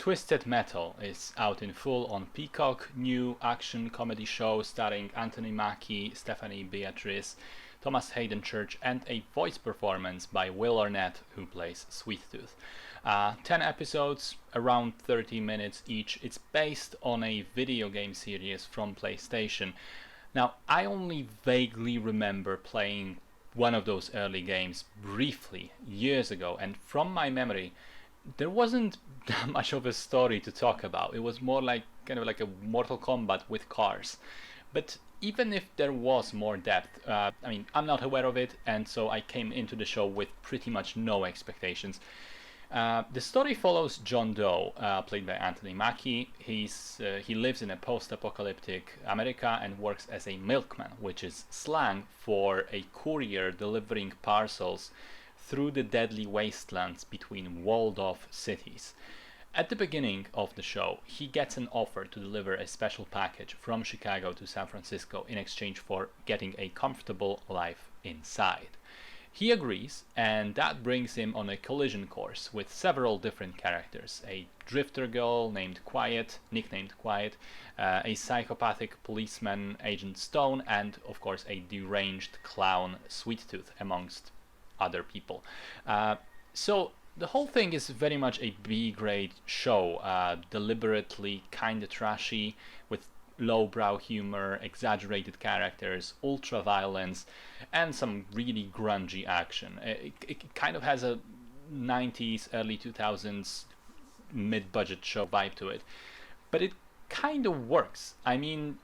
Twisted Metal is out in full on Peacock, new action comedy show starring Anthony Mackie, Stephanie Beatrice, Thomas Hayden Church, and a voice performance by Will Arnett, who plays Sweet Tooth. 10 episodes, around 30 minutes each. It's based on a video game series from PlayStation. Now, I only vaguely remember playing one of those early games briefly years ago, and from my memory, there wasn't that much of a story to talk about. It was more like kind of like a Mortal Kombat with cars. But even if there was more depth, I'm not aware of it, and so I came into the show with pretty much no expectations. The story follows John Doe, played by Anthony Mackie. He lives in a post-apocalyptic America and works as a milkman, which is slang for a courier delivering parcels through the deadly wastelands between walled-off cities. At the beginning of the show, he gets an offer to deliver a special package from Chicago to San Francisco in exchange for getting a comfortable life inside. He agrees, and that brings him on a collision course with several different characters. A drifter girl nicknamed Quiet, a psychopathic policeman, Agent Stone, and of course a deranged clown, Sweet Tooth, amongst other people. So the whole thing is very much a B-grade show, deliberately kinda trashy, with lowbrow humor, exaggerated characters, ultra violence, and some really grungy action. It kind of has a 90s, early 2000s mid-budget show vibe to it, but it kind of works. I mean,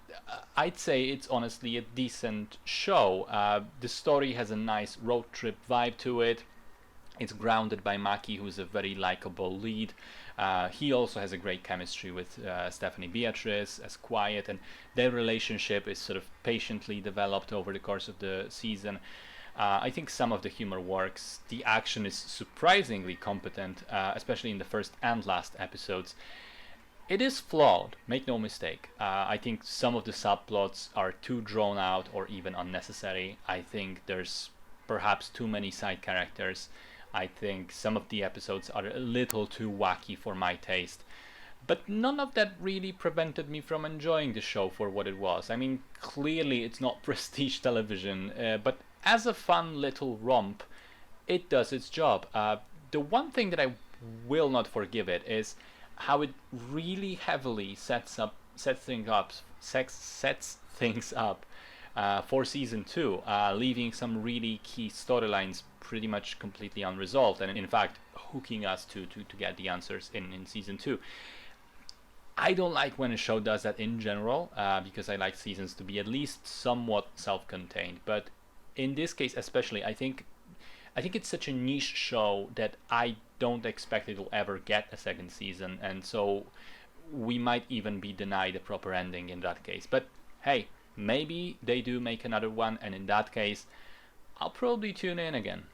I'd say it's honestly a decent show. The story has a nice road trip vibe to it. It's grounded by Mackie, who's a very likable lead. He also has a great chemistry with Stephanie Beatrice as Quiet, and their relationship is sort of patiently developed over the course of the season. I think some of the humor works. The action is surprisingly competent, especially in the first and last episodes. It is flawed, make no mistake. I think some of the subplots are too drawn out or even unnecessary. I think there's perhaps too many side characters. I think some of the episodes are a little too wacky for my taste. But none of that really prevented me from enjoying the show for what it was. I mean, clearly it's not prestige television, but as a fun little romp, it does its job. The one thing that I will not forgive it is how it really heavily sets things up for season 2, leaving some really key storylines pretty much completely unresolved, and in fact hooking us to get the answers in season 2. I don't like when a show does that in general, because I like seasons to be at least somewhat self-contained, but in this case especially, I think it's such a niche show that I don't expect it will ever get a second season, and so we might even be denied a proper ending in that case. But hey, maybe they do make another one, and in that case, I'll probably tune in again.